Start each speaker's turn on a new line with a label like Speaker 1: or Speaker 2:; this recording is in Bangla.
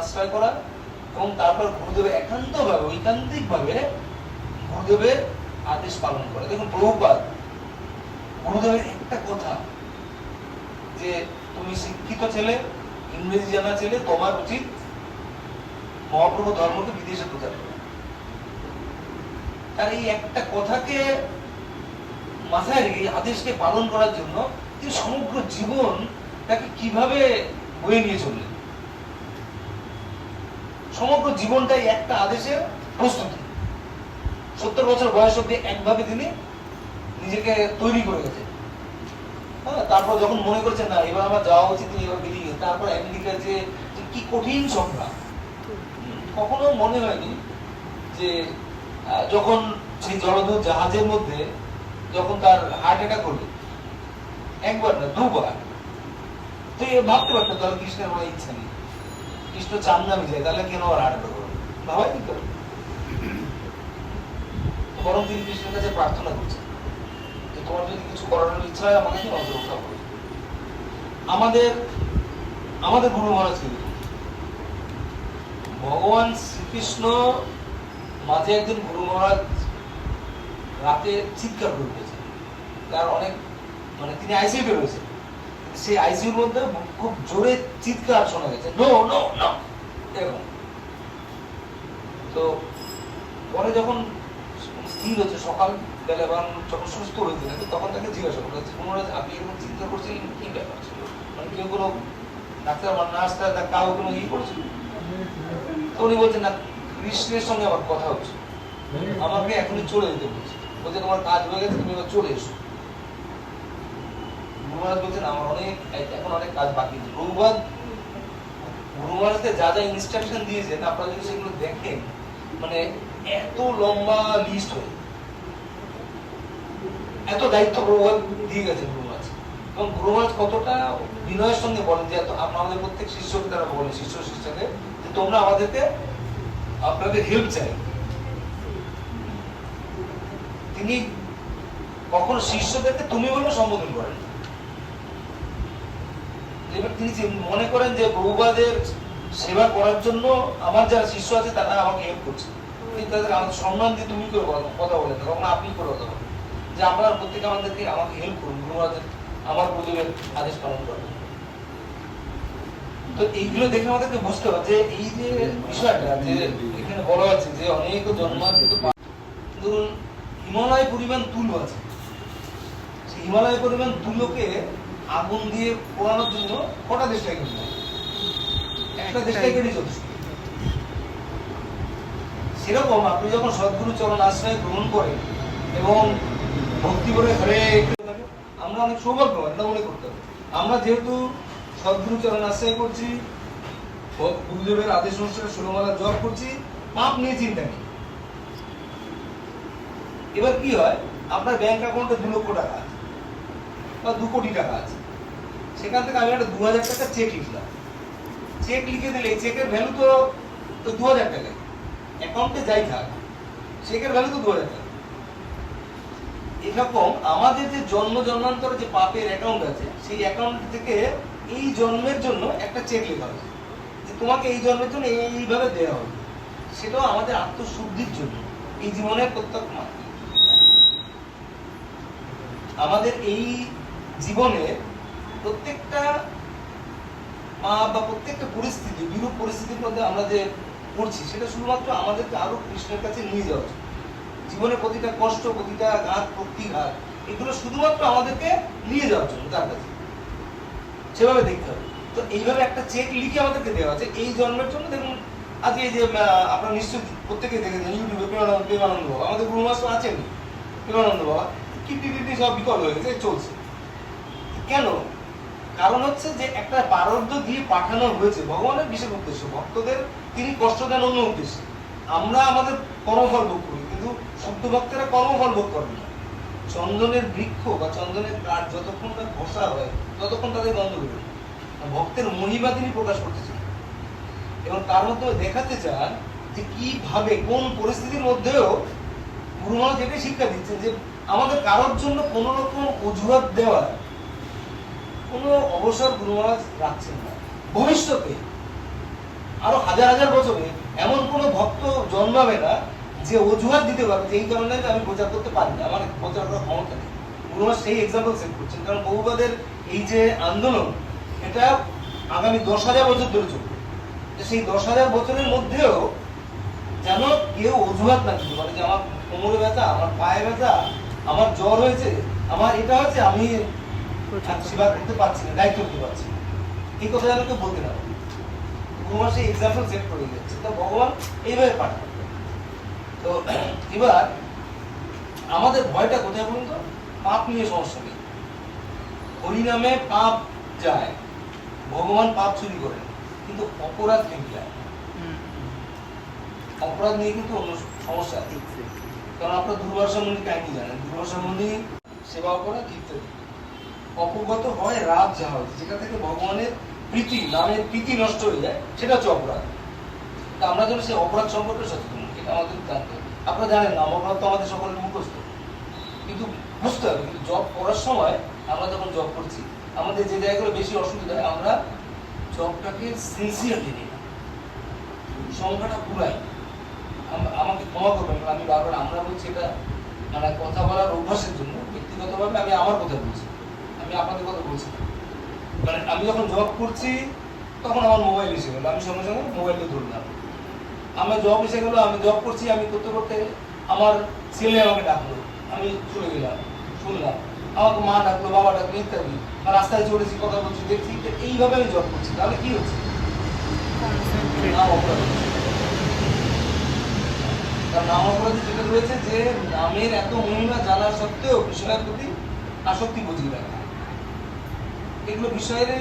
Speaker 1: আশ্রয় করা এবং তারপর গুরুদেবের একান্তভাবে ঐকান্তিকভাবে গুরুদেবের আদেশ পালন করা। দেখুন প্রভুপাদ গুরুদেবের একটা কথা যে তুমি শিক্ষিত ছেলে, ইংরেজি জানা ছেলে, তোমার উচিত মহাপ্রভু ধর্মকে বিদেশে প্রচার করা। তার এই একটা কথাকে মাথায় রেখে আদেশকে পালন করার জন্য তিনি সমগ্র জীবন তাকে কিভাবে বয়ে নিয়ে চললেন। সমগ্র জীবনটাই একটা আদেশের প্রস্তুতি। 70 বছর বয়স অব্দি একভাবে তিনি নিজেকে তৈরি করে গেছেন। তারপর যখন মনে করছেন না এবার আমার যাওয়া উচিত, এবার বেরিয়ে গেছে। তারপর আমেরিকার যে কি কঠিন সংগ্রাম, কখনো মনে হয়নি যে যখন সেই জলদূত জাহাজের মধ্যে যখন তার হার্ট অ্যাটাক হলো, একবার না দুবার, তো ভাবতে পারতেন তাহলে কৃষ্ণের কোনো ইচ্ছা নেই, কৃষ্ণ চান না আমি যাই, তাহলে কেন আর হার্ট অ্যাটাক হলো, ভাবাই নি। বরং তিনি কৃষ্ণের কাছে প্রার্থনা করছেন যে তোমার যদি কিছু করানোর ইচ্ছা হয় আমাকে তুমি অন্তর্ভুক্ত করো। আমাদের গুরু মহারাজ কি ভগবান শ্রীকৃষ্ণ মাঝে একদিন গুরু মহারাজ রাতে চিৎকার করে উঠেছে। তার অনেক তিনি আইসিইউতে রয়েছে, সেই আইসিইউর মধ্যে খুব জোরে চিৎকার শোনা গেছে, নো নো নো এরকম। তো পরে যখন স্থির হচ্ছে সকাল বেলা যখন সুস্থ হয়েছে তখন তাকে জিজ্ঞাসা করা হচ্ছে মহারাজ আপনি এরকম চিন্তা করছিলেন কি ব্যাপার ছিল, কেউ কোনো ডাক্তার বা নার্স কাউ কোনো করছিল? তো উনি বলছেন না কৃষ্ণের সঙ্গে আমার কথা হচ্ছে, আমাকে এখনই চলে যেতে বলছে, বলছে তোমার কাজ হয়ে গেছে তুমি এবার চলে এসো। গুরু মহারাজ বলছেন আমার এখন অনেক কাজ বাকি আছে। গুরু মহারাজকে যা যা ইনস্ট্রাকশন দিয়েছেন আপনারা যদি সেগুলো দেখেন এত লম্বা লিস্ট হয়ে এত দায়িত্ব প্রভাব দিয়ে গেছে গুরু মহারাজ। এবং গুরু মহারাজ কতটা বিনয়ের সঙ্গে বলেন যে আমাদের প্রত্যেক শিষ্যকে তারা বলেন, শিষ্যকে যে তোমরা আমাদেরকে আপনাদের হেল্প চাই। তিনি কখনো শিষ্যদেরকে তুমি বলে সম্বোধন করেন। তিনি মনে করেন যে প্রভুপাদের সেবা করার জন্য আমার যারা শিষ্য আছে তারা আমাকে হেল্প করছে, তিনি তাদের সম্মান দিয়ে তুমি করে কথা বলেন, কখনো আপনি করে কথা বলেন যে আপনারা প্রত্যেকে আমাদেরকে আমাকে হেল্প করুন গুরুদেবের আমার গুরুদেবের আদেশ পালন করেন। তো এইগুলো দেখে আমাদেরকে বুঝতে হবে যে এই যে বিষয়টা যে এখানে বলা আছে যে অনেক জন্মান্তরিত ধরুন হিমালয় পরিমাণ তুলো আছে, সেই হিমালয় পরিমাণ তুলোকে আগুন দিয়ে পোড়ানোর জন্য কটা দেশ লাগে? একটা দেশ লাগে যথেষ্ট। সেরকম আপনি যখন সদ্গুরু চরণ আশ্রয় গ্রহণ করেন এবং ভক্তি করে হরে আমরা অনেক সৌভাগ্যবান এটা মনে করতে হবে। আমরা যেহেতু সদ্গুরু চরণ আশ্রয় করছি, গুরুদেবের আদেশ অনুসারে ষোলমালা জপ করছি, পাপ নিয়ে চিন্তা নেই। এবার কি হয়, আপনার ব্যাংক অ্যাকাউন্টে 2 লক্ষ টাকা আছে বা 2 কোটি টাকা আছে, সেখান থেকে আমি একটা 2000 টাকা চেক লিখলাম। চেক লিখে দিলে এই চেকের ভ্যালু তো 2000 টাকা, অ্যাকাউন্টে যাই থাক চেকের ভ্যালু তো 2000 টাকা। এরকম আমাদের যে জন্মান্তরে যে পাপের অ্যাকাউন্ট আছে, সেই অ্যাকাউন্ট থেকে এই জন্মের জন্য একটা চেক লেখা হয়েছে যে তোমাকে এই জন্মের জন্য এইভাবে দেওয়া হবে। সেটাও আমাদের আত্মশুদ্ধির জন্য, এই জীবনের প্রত্যেক মাত্র আমাদের এই জীবনে প্রত্যেকটা বা প্রত্যেকটা পরিস্থিতি, বিরূপ পরিস্থিতির মধ্যে আমরা যে পড়ছি সেটা শুধুমাত্র আমাদেরকে আরো কৃষ্ণের কাছে নিয়ে যাওয়া উচিত। জীবনের প্রতিটা কষ্ট, প্রতিটা ঘাত, প্রতিঘাত, এগুলো শুধুমাত্র আমাদেরকে নিয়ে যাওয়ার জন্য তার কাছে, সেভাবে দেখতে হবে। তো এইভাবে একটা চেক লিখে আমাদেরকে দেওয়া আছে এই জন্মের জন্য। দেখুন আজকে এই যে আপনারা নিশ্চয়ই প্রত্যেকে দেখেছেন ইউটিউবে প্রেমানন্দ বাবা, আমাদের গুরু মাস্টার আছেন প্রেমানন্দ বাবা, কিপটিপিপি সব বিকল হয়ে গেছে, চলছে কেন? কারণ হচ্ছে যে একটা পারদ্য দিয়ে পাঠানো হয়েছে ভগবানের বিশেষ উদ্দেশ্য, ভক্তদের তিনি কষ্ট দেন অন্য উদ্দেশ্যে। আমরা আমাদের কর্মফল ভোগ করি, কিন্তু শুদ্ধ ভক্তেরা কর্মফল ভোগ করেন না। চন্দনের বৃক্ষ বা চন্দনের কাঠ যতক্ষণ তার ঘষা হয় ততক্ষণ তাদের গন্ধ বেরোয়। ভক্তের মহিমা তিনি প্রকাশ করতে চান এবং তার মধ্যে দেখাতে চান যে কিভাবে কোন পরিস্থিতির মধ্যেও গুরু মহারাজ এটাই শিক্ষা দিচ্ছেন যে আমাদের কারোর জন্য কোন রকম অজুহাত দেওয়ার কোনো অবসর গুরু মহারাজ রাখছেন না। ভবিষ্যতে আরো হাজার হাজার বছরে এমন কোনো ভক্ত জন্মাবে না যে অজুহাত দিতে পারবে যে এই কারণে আমি প্রচার করতে পারি না, আমার প্রচার করার ক্ষমতা নেই। গুরুমা সেই এক্সাম্পল সেট করছেন, কারণ বহুবাদের এই যে আন্দোলন এটা আগামী 10,000 বছর ধরে চলবে। সেই 10,000 বছরের মধ্যেও যেন কেউ অজুহাত না দিতে পারে যে আমার কোমরে ব্যথা, আমার পায়ে ব্যথা, আমার জ্বর হয়েছে, আমার এটা হচ্ছে, আমি সেবা করতে পারছি না, দায়িত্ব করতে পারছি না, এই কথা যেন কেউ বলতে না পারে। ভগবান সেই এক্সাম্পল সেট করে দিচ্ছে, তো ভগবান এইভাবে পাঠান। তো এবার আমাদের ভয়টা কোথায় বলুন তো? পাপ নিয়ে সমস্যা নেই, হরিনামে পাপ যায়, ভগবান পাপ চুরি করেন, কিন্তু অপরাধ কিন্তু যায়, অপরাধ নিয়ে কিন্তু অন্য সমস্যা আছে। কারণ আপনার দুর্বাসা মুনি কাহিনী জানেন, দুর্বাসা মুনি সেবা অপরাধ ইত্যাদি অপগত হয় রাত যা হয়, যেটা থেকে ভগবানের প্রীতি, নামের প্রীতি নষ্ট হয়ে যায়, সেটা হচ্ছে অপরাধ। তা আমরা যেন সেই অপরাধ সম্পর্কে সচেতন, এটা আমাদের জানতে হবে। আপনারা জানেন নাম অপরাধ তো আমাদের সকলের মুখস্থ, কিন্তু বুঝতে হবে কিন্তু জব করার সময় আমরা যখন জব করছি আমাদের যে জায়গাগুলো বেশি অসুবিধা হয়, আমরা জবটাকে সিনসিয়ারলি নিই, সংখ্যাটা পুরাই। আমাকে ক্ষমা করবেন, আমি বারবার আমরা বলছি, এটা মানে কথা বলার অভ্যাসের জন্য, ব্যক্তিগতভাবে আমি আমার কথা বলছি, আমি আপনাদের কথা বলছি না। মানে আমি যখন জব করছি তখন আমার মোবাইল এসে গেলো, আমি সঙ্গে সঙ্গে মোবাইলটা ধরলাম, আমার জব এসে গেলো, আমি জব করছি, আমি করতে করতে আমার ছেলে আমাকে ডাকলো, আমি চলে গেলাম, শুনলাম, আমাকে মা ডাকলো, বাবা ডাকলো ইত্যাদি, আর রাস্তায় চড়েছি, কথা বলছি, দেখছি, এইভাবে আমি জব করছি। তাহলে কি হচ্ছে? নাম অপরাধ হচ্ছে। কারণ নাম অপরাধে যেটা রয়েছে যে নামের এত মহিমা জানার সত্ত্বেও বিষয়ের প্রতি আসক্তি বুঝিয়ে রাখা, এগুলো বিষয়ের